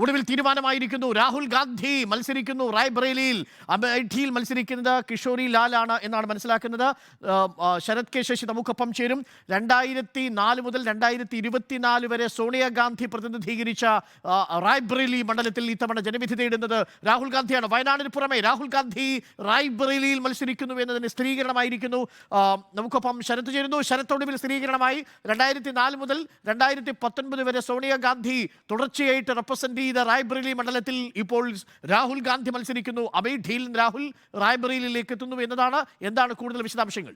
ഒടുവിൽ തീരുമാനമായിരിക്കുന്നു. രാഹുൽ ഗാന്ധി മത്സരിക്കുന്നു റായ്ബറേലിയിൽ. അമേഠിയിൽ മത്സരിക്കുന്നത് കിഷോരി ലാലാണ് എന്നാണ് മനസ്സിലാക്കുന്നത്. ശരത് കെ ശശി നമുക്കൊപ്പം ചേരും. 2004 മുതൽ 2024 വരെ സോണിയാഗാന്ധി പ്രതിനിധീകരിച്ച റായ്ബറേലി മണ്ഡലത്തിൽ ഇത്തവണ ജനവിധി തേടുന്നത് രാഹുൽ ഗാന്ധിയാണ്. വയനാടിന് പുറമെ രാഹുൽ ഗാന്ധി റായ്ബറേലിയിൽ മത്സരിക്കുന്നു എന്നതിന് സ്ഥിരീകരണമായിരിക്കുന്നു. നമുക്കൊപ്പം ശരത് ചേരുന്നു. ശരത്തൊടുവിൽ സ്ഥിരീകരണമായി 2004 മുതൽ 2019 വരെ സോണിയാഗാന്ധി തുടർച്ചയായിട്ട് റെപ്രസെന്റ് ചെയ്ത റായ്ബറേലി മണ്ഡലത്തിൽ ഇപ്പോൾ രാഹുൽ ഗാന്ധി മത്സരിക്കുന്നു. അമേഠിയിൽ രാഹുൽ റായ്ബറേലിയിലേക്ക് എത്തുന്നു എന്നതാണ്. എന്താണ് കൂടുതൽ വിശദാംശങ്ങൾ?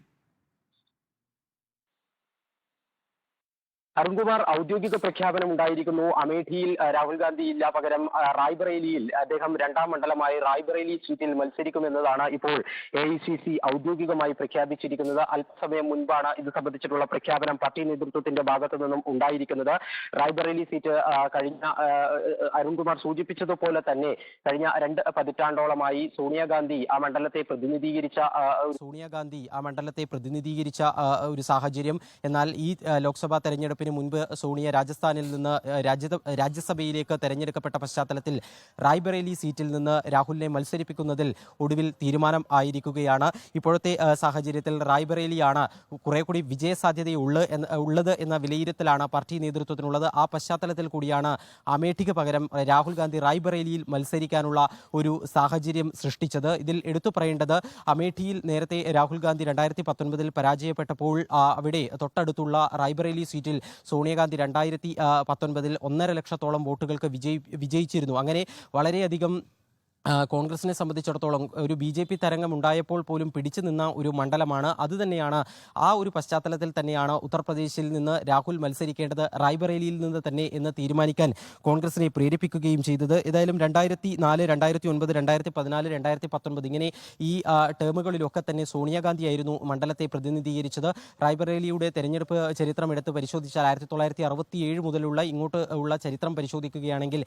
അരുൺകുമാർ, ഔദ്യോഗിക പ്രഖ്യാപനം ഉണ്ടായിരിക്കുന്നു. അമേഠിയിൽ രാഹുൽ ഗാന്ധി ഇല്ല, പകരം റായ്ബറേലിയിൽ അദ്ദേഹം രണ്ടാം മണ്ഡലമായി റായ്ബറേലി സീറ്റിൽ മത്സരിക്കുമെന്നതാണ് ഇപ്പോൾ AICC ഔദ്യോഗികമായി പ്രഖ്യാപിച്ചിരിക്കുന്നത്. അല്പസമയം മുൻപാണ് ഇത് സംബന്ധിച്ചിട്ടുള്ള പ്രഖ്യാപനം പാർട്ടി നേതൃത്വത്തിന്റെ ഭാഗത്തു നിന്നും ഉണ്ടായിരിക്കുന്നത്. റായ്ബറേലി സീറ്റ് കഴിഞ്ഞ അരുൺകുമാർ സൂചിപ്പിച്ചതുപോലെ തന്നെ കഴിഞ്ഞ 2 പതിറ്റാണ്ടോളമായി സോണിയാഗാന്ധി ആ മണ്ഡലത്തെ പ്രതിനിധീകരിച്ച ഒരു സാഹചര്യം. എന്നാൽ ഈ ലോക്സഭാ തെരഞ്ഞെടുപ്പ് മുൻപ് സോണിയ രാജസ്ഥാനിൽ നിന്ന് രാജ്യസഭയിലേക്ക് തെരഞ്ഞെടുക്കപ്പെട്ട പശ്ചാത്തലത്തിൽ റായ്ബറേലി സീറ്റിൽ നിന്ന് രാഹുലിനെ മത്സരിപ്പിക്കുന്നതിൽ ഒടുവിൽ തീരുമാനം ആയിരിക്കുകയാണ്. ഇപ്പോഴത്തെ സാഹചര്യത്തിൽ റായ്ബറേലിയാണ് കുറെ കൂടി വിജയസാധ്യതയുള്ളത് എന്ന വിലയിരുത്തലാണ് പാർട്ടി നേതൃത്വത്തിനുള്ളത്. ആ പശ്ചാത്തലത്തിൽ കൂടിയാണ് അമേഠിക്ക് പകരം രാഹുൽ ഗാന്ധി റായ്ബറേലിയിൽ മത്സരിക്കാനുള്ള ഒരു സാഹചര്യം സൃഷ്ടിച്ചത്. ഇതിൽ എടുത്തു പറയേണ്ടത്, അമേഠിയിൽ നേരത്തെ രാഹുൽ ഗാന്ധി 2019 പരാജയപ്പെട്ടപ്പോൾ അവിടെ തൊട്ടടുത്തുള്ള റായ്ബറേലി സീറ്റിൽ സോണിയാഗാന്ധി 2019 1.5 ലക്ഷത്തോളം വോട്ടുകൾക്ക് വിജയിച്ചിരുന്നു. അങ്ങനെ വളരെയധികം കോൺഗ്രസിനെ സംബന്ധിച്ചിടത്തോളം ഒരു BJP തരംഗം ഉണ്ടായപ്പോൾ പോലും പിടിച്ചു നിന്ന ഒരു മണ്ഡലമാണ്. അതുതന്നെയാണ് ആ ഒരു പശ്ചാത്തലത്തിൽ തന്നെയാണ് ഉത്തർപ്രദേശിൽ നിന്ന് രാഹുൽ മത്സരിക്കേണ്ടത് റായ്ബറേലിയിൽ നിന്ന് തന്നെ എന്ന് തീരുമാനിക്കാൻ കോൺഗ്രസിനെ പ്രേരിപ്പിക്കുകയും ചെയ്തത്. ഏതായാലും 2004, 2009, 2014, 2019 ഇങ്ങനെ ഈ ടേമുകളിലൊക്കെ തന്നെ സോണിയാഗാന്ധിയായിരുന്നു മണ്ഡലത്തെ പ്രതിനിധീകരിച്ചത്. റായ്ബറേലിയുടെ തെരഞ്ഞെടുപ്പ് ചരിത്രം എടുത്ത് പരിശോധിച്ചാൽ 1967 മുതലുള്ള ഇങ്ങോട്ട് ഉള്ള ചരിത്രം പരിശോധിക്കുകയാണെങ്കിൽ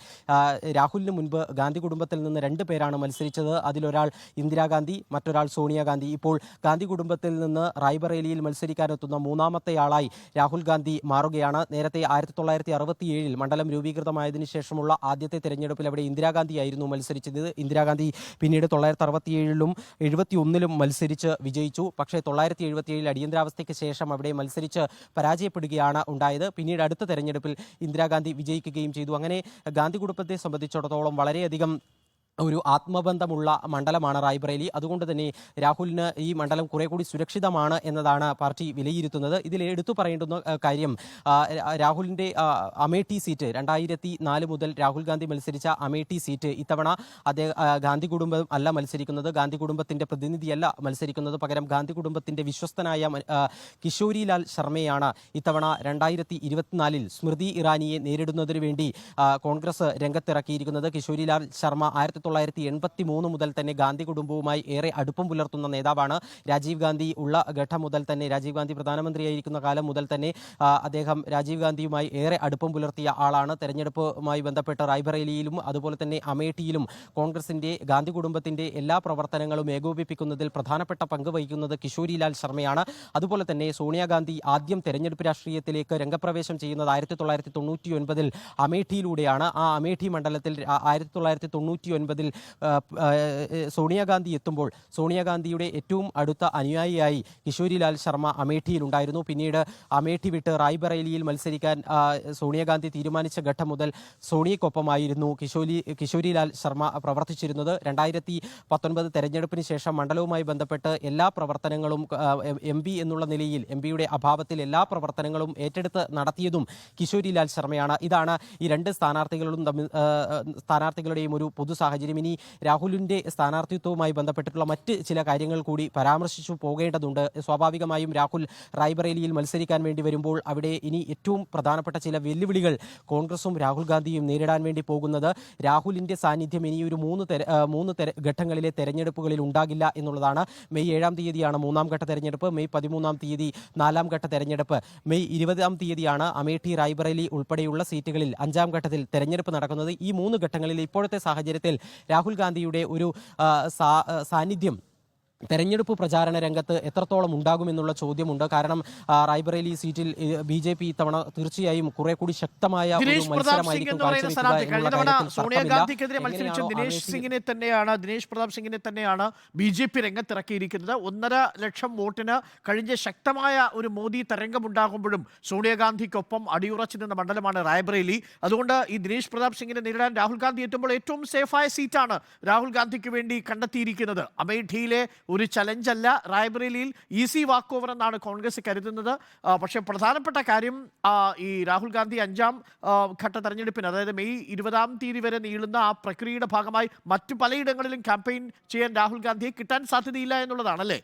രാഹുലിന് മുൻപ് ഗാന്ധി കുടുംബത്തിൽ നിന്ന് 2 പേരാണ് മത്സരിച്ചത്. അതിലൊരാൾ ഇന്ദിരാഗാന്ധി, മറ്റൊരാൾ സോണിയാഗാന്ധി. ഇപ്പോൾ ഗാന്ധി കുടുംബത്തിൽ നിന്ന് റായ്ബറേലിയിൽ മത്സരിക്കാനെത്തുന്ന മൂന്നാമത്തെയാളായി രാഹുൽ ഗാന്ധി മാറുകയാണ്. നേരത്തെ 1967 മണ്ഡലം രൂപീകൃതമായതിനു ശേഷമുള്ള ആദ്യത്തെ തെരഞ്ഞെടുപ്പിൽ അവിടെ ഇന്ദിരാഗാന്ധിയായിരുന്നു മത്സരിച്ചത്. ഇന്ദിരാഗാന്ധി പിന്നീട് 1967 71 മത്സരിച്ച് വിജയിച്ചു. പക്ഷേ 1977 അടിയന്തരാവസ്ഥയ്ക്ക് ശേഷം അവിടെ മത്സരിച്ച് പരാജയപ്പെടുകയാണ് ഉണ്ടായത്. പിന്നീട് അടുത്ത തെരഞ്ഞെടുപ്പിൽ ഇന്ദിരാഗാന്ധി വിജയിക്കുകയും ചെയ്തു. അങ്ങനെ ഗാന്ധി കുടുംബത്തെ സംബന്ധിച്ചിടത്തോളം വളരെയധികം ഒരു ആത്മബന്ധമുള്ള മണ്ഡലമാണ് റായ്ബറേലി. അതുകൊണ്ട് തന്നെ രാഹുലിന് ഈ മണ്ഡലം കുറെ കൂടി സുരക്ഷിതമാണ് എന്നതാണ് പാർട്ടി വിലയിരുത്തുന്നത്. ഇതിൽ എടുത്തു പറയേണ്ടുന്ന കാര്യം, രാഹുലിൻ്റെ അമേഠി സീറ്റ് 2004 മുതൽ രാഹുൽ ഗാന്ധി മത്സരിച്ച അമേഠി സീറ്റ് ഇത്തവണ ഗാന്ധി കുടുംബം അല്ല മത്സരിക്കുന്നത്, ഗാന്ധി കുടുംബത്തിൻ്റെ പ്രതിനിധിയല്ല മത്സരിക്കുന്നത്. പകരം ഗാന്ധി കുടുംബത്തിൻ്റെ വിശ്വസ്തനായ കിഷോരി ലാൽ ശർമ്മയാണ് ഇത്തവണ 2024 സ്മൃതി ഇറാനിയെ നേരിടുന്നതിന് വേണ്ടി കോൺഗ്രസ് രംഗത്തിറക്കിയിരിക്കുന്നത്. കിഷോരി ലാൽ ശർമ്മ 1983 മുതൽ തന്നെ ഗാന്ധി കുടുംബവുമായി ഏറെ അടുപ്പം പുലർത്തുന്ന നേതാവാണ്. രാജീവ് ഗാന്ധി ഉള്ള ഘട്ടം മുതൽ തന്നെ, രാജീവ് ഗാന്ധി പ്രധാനമന്ത്രിയായിരിക്കുന്ന കാലം മുതൽ തന്നെ അദ്ദേഹം രാജീവ് ഗാന്ധിയുമായി ഏറെ അടുപ്പം പുലർത്തിയ ആളാണ്. തെരഞ്ഞെടുപ്പുമായി ബന്ധപ്പെട്ട് റായ്ബറേലിയിലും അതുപോലെ തന്നെ അമേഠിയിലും കോൺഗ്രസിന്റെ ഗാന്ധി കുടുംബത്തിന്റെ എല്ലാ പ്രവർത്തനങ്ങളും ഏകോപിപ്പിക്കുന്നതിൽ പ്രധാനപ്പെട്ട പങ്ക് വഹിക്കുന്നത് കിഷോരി ലാൽ ശർമ്മയാണ്. അതുപോലെ തന്നെ സോണിയാഗാന്ധി ആദ്യം തെരഞ്ഞെടുപ്പ് രാഷ്ട്രീയത്തിലേക്ക് രംഗപ്രവേശം ചെയ്യുന്നത് 1999 അമേഠിയിലൂടെയാണ്. ആ അമേഠി മണ്ഡലത്തിൽ 1999 സോണിയാഗാന്ധി എത്തുമ്പോൾ സോണിയാഗാന്ധിയുടെ ഏറ്റവും അടുത്ത അനുയായിയായി കിഷോരി ലാൽ ശർമ്മ അമേഠിയിലുണ്ടായിരുന്നു. പിന്നീട് അമേഠി വിട്ട് റായ്ബറേലിയിൽ മത്സരിക്കാൻ സോണിയാഗാന്ധി തീരുമാനിച്ച ഘട്ടം മുതൽ സോണിയക്കൊപ്പമായിരുന്നു കിഷോരി ലാൽ ശർമ്മ പ്രവർത്തിച്ചിരുന്നത്. 2019 തെരഞ്ഞെടുപ്പിന് ശേഷം മണ്ഡലവുമായി ബന്ധപ്പെട്ട് എല്ലാ പ്രവർത്തനങ്ങളും MP എന്നുള്ള നിലയിൽ, MP യുടെ അഭാവത്തിൽ എല്ലാ പ്രവർത്തനങ്ങളും ഏറ്റെടുത്ത് നടത്തിയതും കിഷോരി ലാൽ ശർമ്മയാണ്. ഇതാണ് ഈ 2 സ്ഥാനാർത്ഥികളുടെയും ഒരു പൊതു സാഹചര്യം. ഇനി രാഹുലിന്റെ സ്ഥാനാർത്ഥിത്വവുമായി ബന്ധപ്പെട്ടിട്ടുള്ള മറ്റ് ചില കാര്യങ്ങൾ കൂടി പരാമർശിച്ചു പോകേണ്ടതുണ്ട്. സ്വാഭാവികമായും രാഹുൽ റായ്ബറേലിയിൽ മത്സരിക്കാൻ വേണ്ടി വരുമ്പോൾ അവിടെ ഇനി ഏറ്റവും പ്രധാനപ്പെട്ട ചില വെല്ലുവിളികൾ കോൺഗ്രസും രാഹുൽ ഗാന്ധിയും നേരിടാൻ വേണ്ടി പോകുന്നത്, രാഹുലിന്റെ സാന്നിധ്യം ഇനി ഒരു മൂന്ന് ഘട്ടങ്ങളിലെ തെരഞ്ഞെടുപ്പുകളിൽ ഉണ്ടാകില്ല എന്നുള്ളതാണ്. മെയ് 7-ാം തീയതിയാണ് 3-ാം ഘട്ട തെരഞ്ഞെടുപ്പ്, മെയ് 13-ാം തീയതി 4-ാം ഘട്ട തെരഞ്ഞെടുപ്പ്, മെയ് 20-ാം തീയതിയാണ് അമേഠി, റായ്ബറേലി ഉൾപ്പെടെയുള്ള സീറ്റുകളിൽ 5-ാം ഘട്ടത്തിൽ തെരഞ്ഞെടുപ്പ് നടക്കുന്നത്. ഈ 3 ഘട്ടങ്ങളിൽ ഇപ്പോഴത്തെ സാഹചര്യത്തിൽ രാഹുൽ ഗാന്ധിയുടെ ഒരു സാന്നിധ്യം തെരഞ്ഞെടുപ്പ് പ്രചാരണ രംഗത്ത് എത്രത്തോളം ഉണ്ടാകുമെന്നുള്ള ചോദ്യമുണ്ട്. കാരണം റായ്ബറേലി സീറ്റിൽ BJP ഇത്തവണ തീർച്ചയായും കുറെ കൂടി ശക്തമായ ഒരു ദിനേശ് പ്രതാപ് സിംഗ് എന്ന് പറയുന്ന സ്ഥാനാർത്ഥി കഴിഞ്ഞ തവണ സോണിയാഗാന്ധിക്കെതിരെ മത്സരിച്ച ദിനേശ് പ്രതാപ് സിംഗിനെ തന്നെയാണ് BJP രംഗത്തിറക്കിയിരിക്കുന്നത്. 1.5 ലക്ഷം വോട്ടിന് കഴിഞ്ഞ ശക്തമായ ഒരു മോദി തരംഗമുണ്ടാകുമ്പോഴും സോണിയാഗാന്ധിക്കൊപ്പം അടിയുറച്ചു നിന്ന മണ്ഡലമാണ് റായ്ബറേലി. അതുകൊണ്ട് ഈ ദിനേശ് പ്രതാപ് സിംഗിനെ നേരിടാൻ രാഹുൽ ഗാന്ധി എത്തുമ്പോൾ ഏറ്റവും സേഫായ സീറ്റാണ് രാഹുൽ ഗാന്ധിക്ക് വേണ്ടി കണ്ടെത്തിയിരിക്കുന്നത്. അമേഠിയിലെ ഒരു ചലഞ്ച് അല്ല, റായ്ബറേലിയിൽ ഈസി വാക്ക് ഓവർ എന്നാണ് കോൺഗ്രസ് കരുതുന്നത്. പക്ഷേ പ്രധാനപ്പെട്ട കാര്യം ഈ രാഹുൽ ഗാന്ധി 5ാം ഘട്ട തെരഞ്ഞെടുപ്പിന്, അതായത് മെയ് 20-ാം തീയതി വരെ നീളുന്ന ആ പ്രക്രിയയുടെ ഭാഗമായി മറ്റു പലയിടങ്ങളിലും ക്യാമ്പയിൻ ചെയ്യാൻ രാഹുൽ ഗാന്ധിയെ കിട്ടാൻ സാധ്യതയില്ല എന്നുള്ളതാണല്ലേ?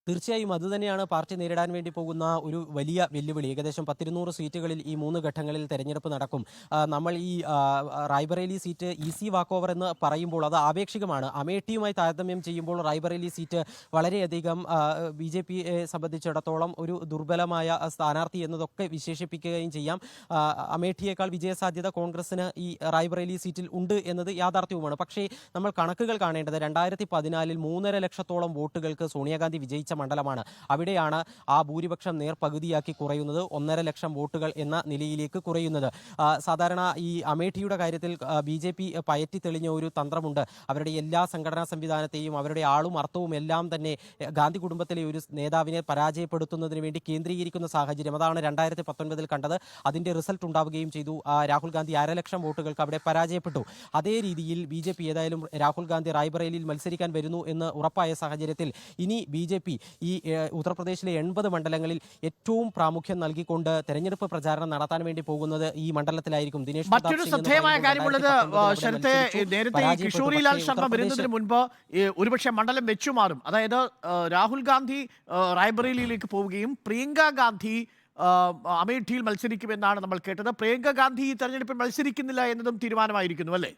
തീർച്ചയായും അതുതന്നെയാണ് പാർട്ടി നേരിടാൻ വേണ്ടി പോകുന്ന ഒരു വലിയ വെല്ലുവിളി. ഏകദേശം 1,200 സീറ്റുകളിൽ ഈ 3 ഘട്ടങ്ങളിൽ തെരഞ്ഞെടുപ്പ് നടക്കും. നമ്മൾ ഈ Raebareli seat easy walk over എന്ന് പറയുമ്പോൾ അത് ആപേക്ഷികമാണ്. അമേഠിയുമായി താരതമ്യം ചെയ്യുമ്പോൾ റായ്ബറേലി സീറ്റ് വളരെയധികം BJPയെ സംബന്ധിച്ചിടത്തോളം ഒരു ദുർബലമായ സ്ഥാനാർത്ഥി എന്നതൊക്കെ വിശേഷിപ്പിക്കുകയും ചെയ്യാം. അമേഠിയേക്കാൾ വിജയസാധ്യത കോൺഗ്രസിന് ഈ റായ്ബറേലി സീറ്റിൽ ഉണ്ട് എന്നത് യാഥാർത്ഥ്യവുമാണ്. പക്ഷേ നമ്മൾ കണക്കുകൾ കാണേണ്ടത് 2014 3.5 ലക്ഷത്തോളം വോട്ടുകൾക്ക് സോണിയാഗാന്ധി വിജയിച്ച മണ്ഡലമാണ്. അവിടെയാണ് ആ ഭൂരിപക്ഷം നേർപകുതിയാക്കി കുറയുന്നത്, 1.5 ലക്ഷം വോട്ടുകൾ എന്ന നിലയിലേക്ക് കുറയുന്നത്. സാധാരണ ഈ അമേഠിയുടെ കാര്യത്തിൽ BJP പയറ്റി തെളിഞ്ഞ ഒരു തന്ത്രമുണ്ട്. അവരുടെ എല്ലാ സംഘടനാ സംവിധാനത്തെയും അവരുടെ ആളും അർത്ഥവും എല്ലാം തന്നെ ഗാന്ധി കുടുംബത്തിലെ ഒരു നേതാവിനെ പരാജയപ്പെടുത്തുന്നതിന് വേണ്ടി കേന്ദ്രീകരിക്കുന്ന സാഹചര്യം. അതാണ് 2019 കണ്ടത്. അതിന്റെ റിസൾട്ട് ഉണ്ടാവുകയും ചെയ്തു. രാഹുൽ ഗാന്ധി 1.5 ലക്ഷം വോട്ടുകൾക്ക് അവിടെ പരാജയപ്പെട്ടു. അതേ രീതിയിൽ BJP ഏതായാലും രാഹുൽ ഗാന്ധി റായ്ബറേലിയിൽ മത്സരിക്കാൻ വരുന്നു എന്ന് ഉറപ്പായ സാഹചര്യത്തിൽ ഇനി BJP ഈ ഉത്തർപ്രദേശിലെ 80 മണ്ഡലങ്ങളിൽ ഏറ്റവും പ്രാമുഖ്യം നൽകിക്കൊണ്ട് തെരഞ്ഞെടുപ്പ് പ്രചാരണം നടത്താൻ വേണ്ടി പോകുന്നത് ഈ മണ്ഡലത്തിലായിരിക്കും. മറ്റൊരു ശ്രദ്ധേയമായ കാര്യമുള്ളത്, ശരത്തെ, നേരത്തെ കിഷോറിലാൽ ശർമ്മ വരുന്നതിന് മുൻപ് ഒരുപക്ഷെ മണ്ഡലം വെച്ചുമാറും. അതായത് രാഹുൽ ഗാന്ധി റായ്ബറേലിയിലേക്ക് പോവുകയും പ്രിയങ്ക ഗാന്ധി അമേഠിയിൽ മത്സരിക്കുമെന്നാണ് നമ്മൾ കേട്ടത്. പ്രിയങ്ക ഗാന്ധി ഈ തെരഞ്ഞെടുപ്പിൽ മത്സരിക്കുന്നില്ല എന്നതും തീരുമാനമായിരിക്കുന്നു അല്ലേ?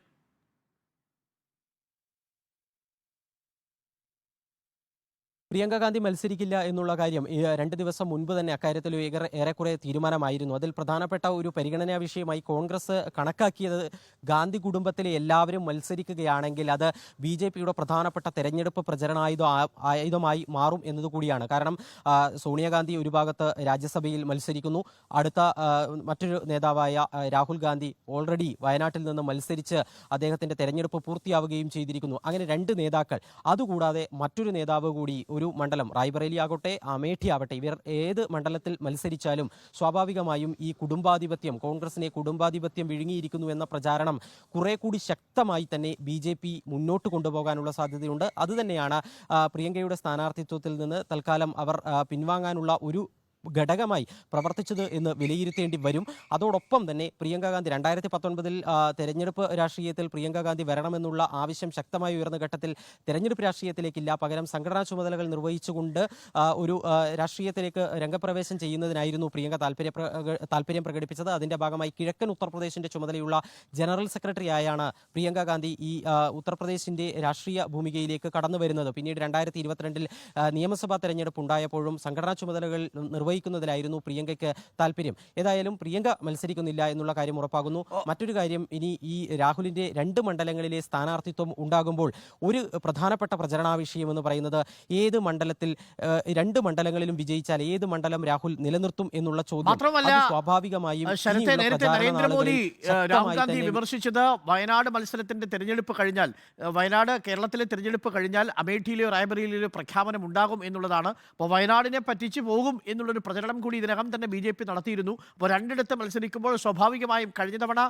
പ്രിയങ്ക ഗാന്ധി മത്സരിക്കില്ല എന്നുള്ള കാര്യം 2 ദിവസം മുൻപ് തന്നെ അക്കാര്യത്തിൽ ഏറെക്കുറെ തീരുമാനമായിരുന്നു. അതിൽ പ്രധാനപ്പെട്ട ഒരു പരിഗണനാ വിഷയമായി കോൺഗ്രസ് കണക്കാക്കിയത് ഗാന്ധി കുടുംബത്തിലെ എല്ലാവരും മത്സരിക്കുകയാണെങ്കിൽ അത് BJPയുടെ പ്രധാനപ്പെട്ട തെരഞ്ഞെടുപ്പ് ആയുധമായി മാറും എന്നതുകൂടിയാണ്. കാരണം സോണിയാഗാന്ധി ഒരു ഭാഗത്ത് രാജ്യസഭയിൽ മത്സരിക്കുന്നു, അടുത്ത മറ്റൊരു നേതാവായ രാഹുൽ ഗാന്ധി ഓൾറെഡി വയനാട്ടിൽ നിന്ന് മത്സരിച്ച് അദ്ദേഹത്തിൻ്റെ തെരഞ്ഞെടുപ്പ് പൂർത്തിയാവുകയും ചെയ്തിരിക്കുന്നു. അങ്ങനെ 2 നേതാക്കൾ, അതുകൂടാതെ മറ്റൊരു നേതാവ് കൂടി ഒരു മണ്ഡലം റായ്ബറേലി ആകട്ടെ അമേഠി ആവട്ടെ, ഇവർ ഏത് മണ്ഡലത്തിൽ മത്സരിച്ചാലും സ്വാഭാവികമായും ഈ കുടുംബാധിപത്യം, കോൺഗ്രസിനെ കുടുംബാധിപത്യം വിഴുങ്ങിയിരിക്കുന്നു എന്ന പ്രചാരണം കുറെ കൂടി ശക്തമായി തന്നെ BJP മുന്നോട്ട് കൊണ്ടുപോകാനുള്ള സാധ്യതയുണ്ട്. അതുതന്നെയാണ് പ്രിയങ്കയുടെ സ്ഥാനാർത്ഥിത്വത്തിൽ നിന്ന് തൽക്കാലം അവർ പിൻവാങ്ങാനുള്ള ഒരു ഘടകമായി പ്രവർത്തിച്ചത് എന്ന് വിലയിരുത്തേണ്ടി വരും. അതോടൊപ്പം തന്നെ പ്രിയങ്ക ഗാന്ധി 2019 തെരഞ്ഞെടുപ്പ് രാഷ്ട്രീയത്തിൽ പ്രിയങ്ക ഗാന്ധി വരണമെന്നുള്ള ആവശ്യം ശക്തമായി ഉയർന്ന ഘട്ടത്തിൽ തെരഞ്ഞെടുപ്പ് രാഷ്ട്രീയത്തിലേക്കില്ല, പകരം സംഘടനാ ചുമതലകൾ നിർവഹിച്ചുകൊണ്ട് ഒരു രാഷ്ട്രീയത്തിലേക്ക് രംഗപ്രവേശം ചെയ്യുന്നതിനായിരുന്നു പ്രിയങ്ക താല്പര്യം പ്രകടിപ്പിച്ചത്. അതിൻ്റെ ഭാഗമായി കിഴക്കൻ ഉത്തർപ്രദേശിൻ്റെ ചുമതലയുള്ള ജനറൽ സെക്രട്ടറി ആയാണ് പ്രിയങ്ക ഗാന്ധി ഈ ഉത്തർപ്രദേശിൻ്റെ രാഷ്ട്രീയ ഭൂമികയിലേക്ക് കടന്നു വരുന്നത്. പിന്നീട് 2022 നിയമസഭാ തെരഞ്ഞെടുപ്പ് ഉണ്ടായപ്പോഴും സംഘടനാ ചുമതലകൾ നിർവഹിക്കുന്നതിലായിരുന്നു പ്രിയങ്കയ്ക്ക് താല്പര്യം. ഏതായാലും പ്രിയങ്ക മത്സരിക്കുന്നില്ല എന്നുള്ള കാര്യം ഉറപ്പാകുന്നു. മറ്റൊരു കാര്യം, ഇനി ഈ രാഹുലിന്റെ 2 മണ്ഡലങ്ങളിലെ സ്ഥാനാർത്ഥിത്വം ഉണ്ടാകുമ്പോൾ ഒരു പ്രധാനപ്പെട്ട പ്രചരണാ വിഷയം എന്ന് പറയുന്നത് ഏത് മണ്ഡലത്തിൽ 2 മണ്ഡലങ്ങളിലും വിജയിച്ചാൽ ഏത് മണ്ഡലം രാഹുൽ നിലനിർത്തും എന്നുള്ള ചോദ്യം. സ്വാഭാവികമായും നരേന്ദ്രമോദി രാഹുൽ ഗാന്ധി വിമർശിച്ചത് വയനാട് മത്സരത്തിന്റെ തെരഞ്ഞെടുപ്പ് കഴിഞ്ഞാൽ, വയനാട് കേരളത്തിലെ തെരഞ്ഞെടുപ്പ് കഴിഞ്ഞാൽ അമേഠിയിലെയോ റായ്ബറേലിയിലെയോ പ്രഖ്യാപനം ഉണ്ടാകും എന്നുള്ളതാണ്. അപ്പോൾ വയനാടിനെ പറ്റിച്ചു പോകും എന്നുള്ളൊരു പ്രചരണം കൂടി ഇതിനകം തന്നെ BJP നടത്തിയിരുന്നു. അപ്പോൾ 2 മത്സരിക്കുമ്പോൾ സ്വാഭാവികമായും കഴിഞ്ഞ തവണ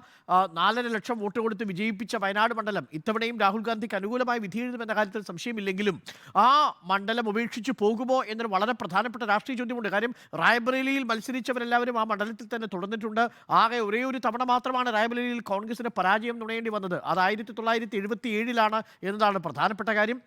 4.5 ലക്ഷം വോട്ട് കൊടുത്ത് വിജയിപ്പിച്ച വയനാട് മണ്ഡലം ഇത്തവണയും രാഹുൽ ഗാന്ധിക്ക് അനുകൂലമായി വിധിയെഴുതുമെന്ന കാര്യത്തിൽ സംശയമില്ലെങ്കിലും ആ മണ്ഡലം ഉപേക്ഷിച്ച് പോകുമോ എന്നൊരു വളരെ പ്രധാനപ്പെട്ട രാഷ്ട്രീയ ചോദ്യമുണ്ട്. കാര്യം റായ്ബറേലിയിൽ മത്സരിച്ചവരെല്ലാവരും ആ മണ്ഡലത്തിൽ തന്നെ തുടർന്നിട്ടുണ്ട്. ആകെ ഒരേ ഒരു തവണ മാത്രമാണ് റായ്ബറേലിയിൽ കോൺഗ്രസിന് പരാജയം നുണയേണ്ടി വന്നത്. അത് 1977 എന്നതാണ് പ്രധാനപ്പെട്ട കാര്യം.